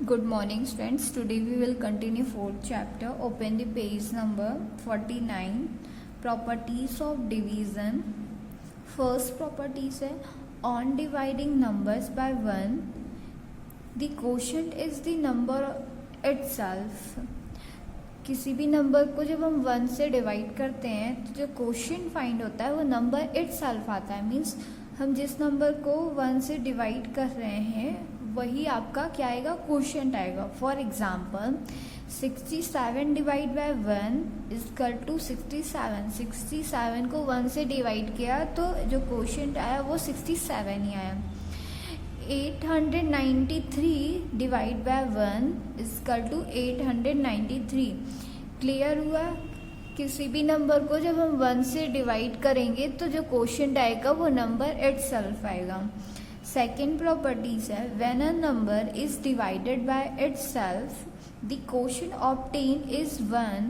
Good morning students. Today we will continue fourth chapter. Open the page number 49. Properties of division. First properties है on dividing numbers by 1 the quotient is the number itself. किसी भी number को जब हम 1 से divide करते हैं तो जो क्वोशिएंट फाइंड होता है वो नंबर इटसेल्फ आता है. मीन्स हम जिस नंबर को 1 से डिवाइड कर रहे हैं वही आपका क्या आएगा, क्वोशिएंट आएगा. For example 67 divide by 1 is equal to 67. 67 को 1 से डिवाइड किया तो जो क्वोशिएंट आया वो 67 ही आया. 893 divide by 1 is equal to 893. Clear हुआ. किसी भी नंबर को जब हम 1 से डिवाइड करेंगे तो जो क्वोशिएंट आएगा वो नंबर इटसेल्फ आएगा. सेकेंड प्रॉपर्टीज है when a number is divided by itself the quotient obtain is 1.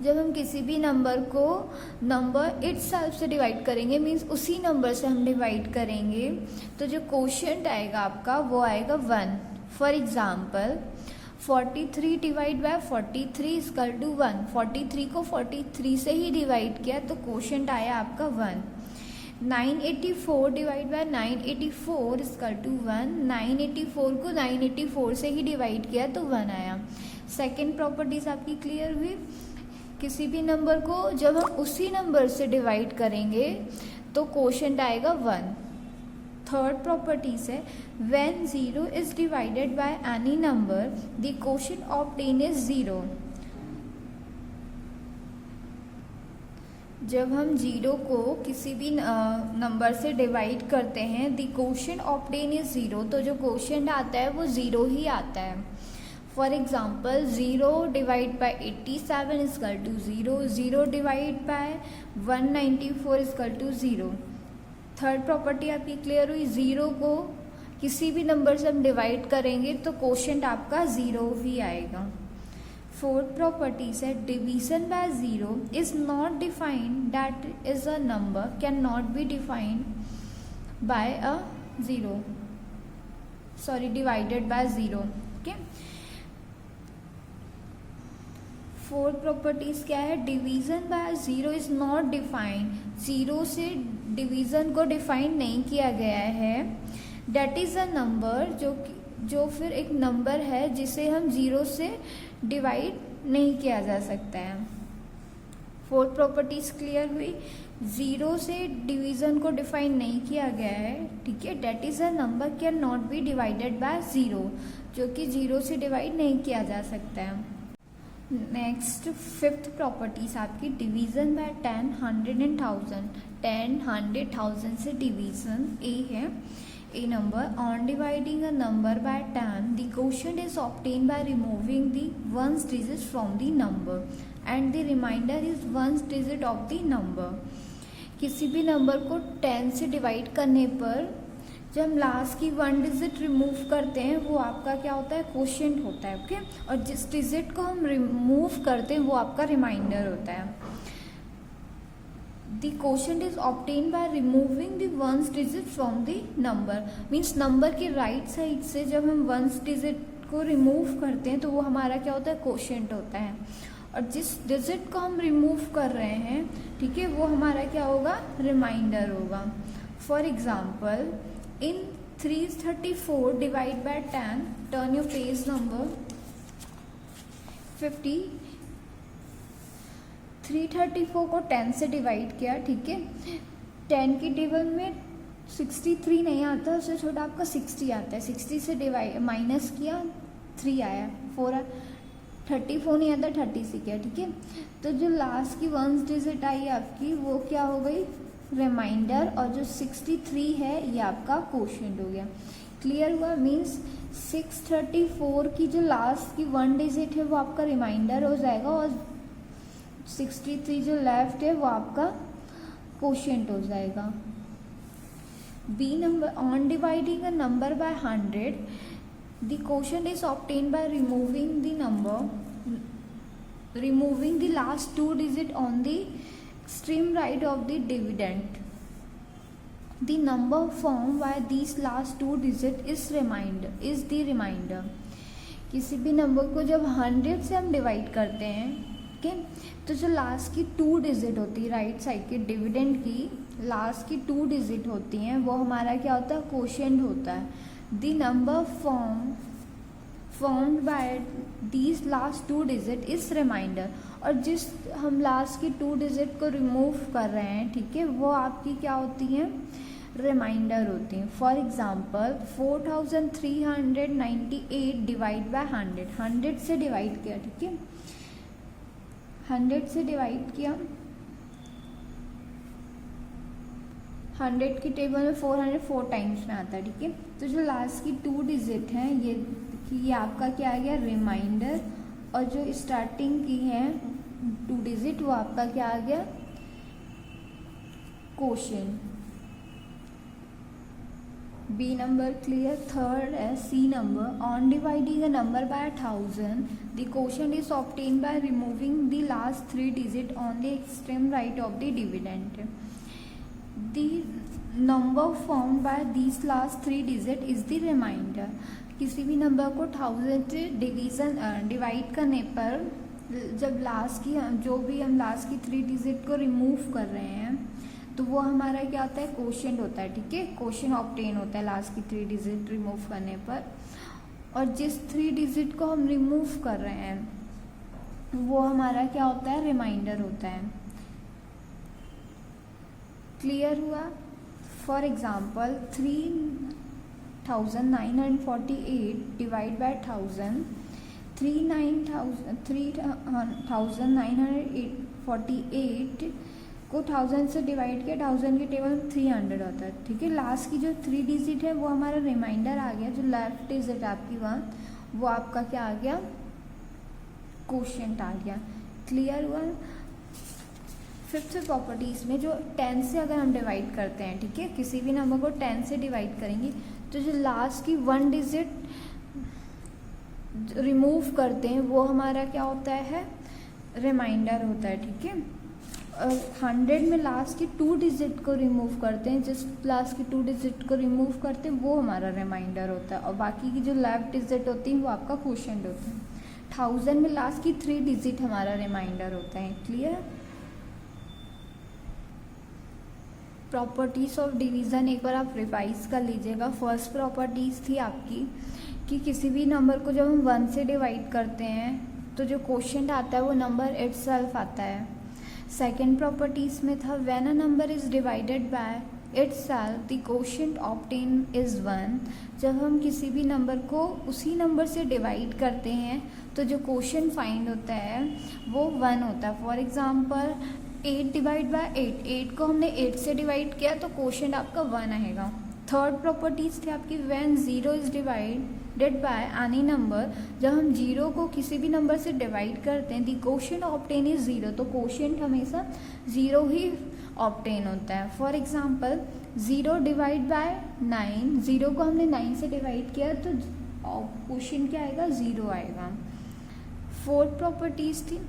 जब हम किसी भी नंबर को नंबर इटसेल्फ से डिवाइड करेंगे मीन्स उसी नंबर से हम डिवाइड करेंगे तो जो क्वोशिएंट आएगा आपका वो आएगा 1. For example 43 divide by 43 is equal to 1. 43 को 43 से ही डिवाइड किया तो क्वोशिएंट आया आपका 1. 984 divide by 984 is equal to 1. 984 को 984 से ही डिवाइड किया तो 1 आया. सेकेंड प्रॉपर्टीज आपकी क्लियर हुई. किसी भी नंबर को जब हम उसी नंबर से डिवाइड करेंगे तो क्वोशिएंट आएगा 1. थर्ड प्रॉपर्टीज है when 0 is divided by any number the quotient obtain is 0. जब हम 0 को किसी भी नंबर से डिवाइड करते हैं द क्वोशिएंट ऑब्टेन इज 0 तो जो क्वोशिएंट आता है वो 0 ही आता है. For example 0 divide by 87 is equal to 0. 0 divide by 194 is equal to 0. Third property आपकी क्लियर हुई. 0 को किसी भी नंबर से हम डिवाइड करेंगे तो क्वोशिएंट आपका 0 ही आएगा. फोर्थ प्रॉपर्टीज है division bye 0 is not defined that is a number can not be defined by a 0 divided by 0. Okay. Fourth properties क्या है, division bye 0 is not defined. 0 से डिवीजन को डिफाइन नहीं किया गया है. दैट इज अ नंबर जो फिर एक नंबर है जिसे हम 0 से डिवाइड नहीं किया जा सकता है. फोर्थ प्रॉपर्टीज क्लियर हुई. 0 से डिवीजन को डिफाइन नहीं किया गया है, ठीक है. That is a number can not be divided by 0 जो कि 0 से डिवाइड नहीं किया जा सकता है. नेक्स्ट फिफ्थ प्रॉपर्टीज आपकी डिवीजन बाय 10, 100 एंड 1000. 10, 100, 1000 से डिवीजन ए है. A number on dividing a number by 10 the quotient is obtained by removing the ones digit from the number and the remainder is ones digit of the number. किसी भी number को 10 से divide करने पर जब हम last की 1 digit remove करते हैं वो आपका क्या होता है, क्वोशिएंट होता है. ओके. और जिस डिजिट को हम रिमूव करते हैं वो आपका रिमाइंडर होता है. The quotient is obtained by removing the ones digit from the number. Means number के राइट साइड से जब हम वंस डिजिट को रिमूव करते हैं तो वो हमारा क्या होता है, क्वोशिएंट होता है. और जिस डिजिट को हम रिमूव कर रहे हैं, ठीक है, वो हमारा क्या होगा, रिमाइंडर होगा. For example in 334 divide by 10 turn your page number 50. 334 को 10 से डिवाइड किया, ठीक है. 10 की टेबल में 63 नहीं आता, उससे छोटा आपका 60 आता है. 60 से डिवाइड माइनस किया 3 आया. 34 नहीं आता, 30 से किया, ठीक है. तो जो लास्ट की 1 डिजिट आई आपकी वो क्या हो गई, रिमाइंडर. और जो 63 है ये आपका क्वोशिएंट हो गया. क्लियर हुआ. मीन्स 634 की जो लास्ट की 1 डिजिट है वो आपका रिमाइंडर हो जाएगा और 63 जो लेफ्ट है वो आपका क्वोशिएंट हो जाएगा. Be number on dividing a number by 100 the quotient is obtained by removing the last 2 digit on the extreme right of the dividend. The number form by these last 2 digit is the remainder. किसी भी number को जब 100 से हम divide करते हैं, ठीक है, तो जो लास्ट की 2 डिजिट होती है राइट साइड की डिविडेंड की लास्ट की 2 डिजिट होती हैं, वो हमारा क्या होता है, कोशेंट होता है। The number formed by these last 2 digit is remainder. और जिस हम लास्ट की 2 डिजिट को रिमूव कर रहे हैं, ठीक है, वो आपकी क्या होती हैं, रिमाइंडर होती हैं। फॉर एग्जाम्पल 4398 डिवाइड बाय 100 से डिवाइड किया, ठीक है, 100 से डिवाइड किया, 100 की टेबल में 404 टाइम्स में आता है, ठीक है। तो जो लास्ट की 2 डिजिट हैं ये आपका क्या आ गया, रिमाइंडर, और जो स्टार्टिंग की है 2 डिजिट वो आपका क्या आ गया, quotient. B number clear. Third है C number, on dividing a number by 1000 the quotient is obtained by removing the last 3 digit on the extreme right of the dividend. The number form by this last 3 digit is the remainder. किसी भी number को 1000 से divide करने पर जब last की जो भी हम लास्ट की 3 डिजिट को रिमूव कर रहे हैं तो वो हमारा क्या होता है, कोशेंट होता है, ठीक है, कोशेंट ऑब्टेन होता है लास्ट की 3 डिजिट रिमूव करने पर। और जिस 3 डिजिट को हम रिमूव कर रहे हैं वो हमारा क्या होता है, रिमाइंडर होता है। क्लियर हुआ। फॉर एग्जाम्पल 3948 डिवाइड बाय 1000, 3948 को 1000 से डिवाइड किया, 1000 की टेबल में 300 होता है, ठीक है। लास्ट की जो 3 डिजिट है वो हमारा रिमाइंडर आ गया, जो लेफ्ट डिजिट आपकी वहाँ वो आपका क्या आ गया, कोशेंट आ गया। क्लियर हुआ। फिफ्थ प्रॉपर्टीज़ में जो 10 से अगर हम डिवाइड करते हैं, ठीक है, किसी भी नंबर को 10 से डिवाइड करेंगे तो जो लास्ट की 1 डिजिट रिमूव करते हैं वो हमारा क्या होता है, रिमाइंडर होता है, ठीक है। 100 में लास्ट की 2 डिजिट को रिमूव करते हैं, जिस लास्ट की 2 डिजिट को रिमूव करते हैं वो हमारा रिमाइंडर होता है, और बाकी की जो लेफ्ट डिजिट होती है वो आपका कोशेंट होता है। 1000 में लास्ट की 3 डिजिट हमारा रिमाइंडर होता है। क्लियर। प्रॉपर्टीज़ ऑफ डिवीज़न एक बार आप रिवाइज कर लीजिएगा। फर्स्ट प्रॉपर्टीज़ थी आपकी कि किसी भी नंबर को जब हम 1 से डिवाइड करते हैं तो जो कोशेंट आता है वो नंबर इटसेल्फ आता है। सेकेंड प्रॉपर्टीज़ में था when a number is divided by itself the quotient obtain is 1। जब हम किसी भी नंबर को उसी नंबर से डिवाइड करते हैं तो जो कोशेंट फाइंड होता है वो 1 होता है। फॉर एग्जांपल 8 डिवाइड बाय 8 को हमने 8 से डिवाइड किया तो कोशेंट आपका 1 आएगा। थर्ड प्रॉपर्टीज़ थी आपकी when 0 is divided by any number. जब हम 0 को किसी भी नंबर से डिवाइड करते हैं द कोशेंट ऑब्टेन इज 0, तो कोशेंट हमेशा 0 ही ऑब्टेन होता है। फॉर एग्जांपल 0 डिवाइड बाय 9, 0 को हमने 9 से डिवाइड किया तो कोशेंट क्या आएगा, 0 आएगा। फोर्थ प्रॉपर्टीज़ थी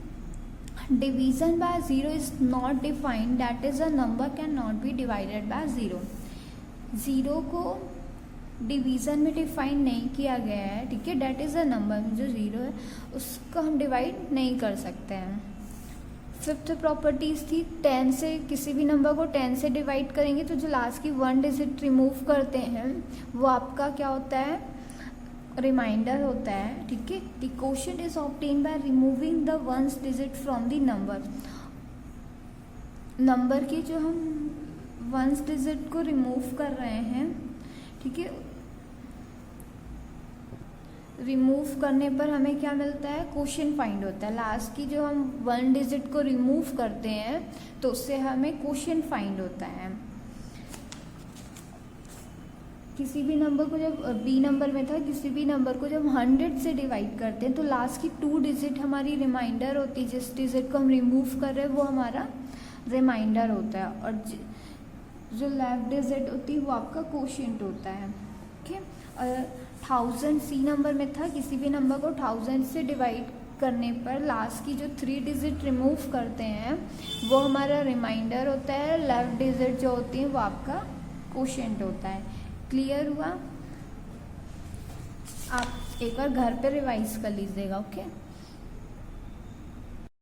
division bye 0 is not defined, that is a number can not be divided by 0। 0 को डिवीज़न में डिफाइन नहीं किया गया है, ठीक है, डेट इज़ अ नंबर, जो 0 है उसको हम डिवाइड नहीं कर सकते हैं। फिफ्थ प्रॉपर्टीज़ थी 10 से किसी भी नंबर को 10 से डिवाइड करेंगे तो जो लास्ट की 1 डिजिट रिमूव करते हैं वो आपका क्या होता है, रिमाइंडर होता है, ठीक है। The quotient is obtain bye removing the 1 digit from the number. Number की जो हम 1 डिजिट को रिमूव कर रहे हैं, ठीक है, रिमूव करने पर हमें क्या मिलता है, कोशेंट फाइंड होता है। लास्ट की जो हम 1 डिजिट को रिमूव करते हैं तो उससे हमें कोशेंट फाइंड होता है। किसी भी नंबर को जब बी नंबर में था, किसी भी नंबर को जब 100 से डिवाइड करते हैं तो लास्ट की 2 डिजिट हमारी रिमाइंडर होती है, जिस डिजिट को हम रिमूव कर रहे हैं वो हमारा रिमाइंडर होता है, और जो लेफ्ट डिजिट होती है वो आपका कोशेंट होता है, ठीक है। और 1000 सी नंबर में था, किसी भी नंबर को 1000 से डिवाइड करने पर लास्ट की जो 3 डिजिट रिमूव करते हैं वो हमारा रिमाइंडर होता है, लेफ्ट डिजिट जो होती है वो आपका कोशेंट होता है। क्लियर हुआ? आप एक बार घर पे रिवाइज कर लीजिएगा। ओके।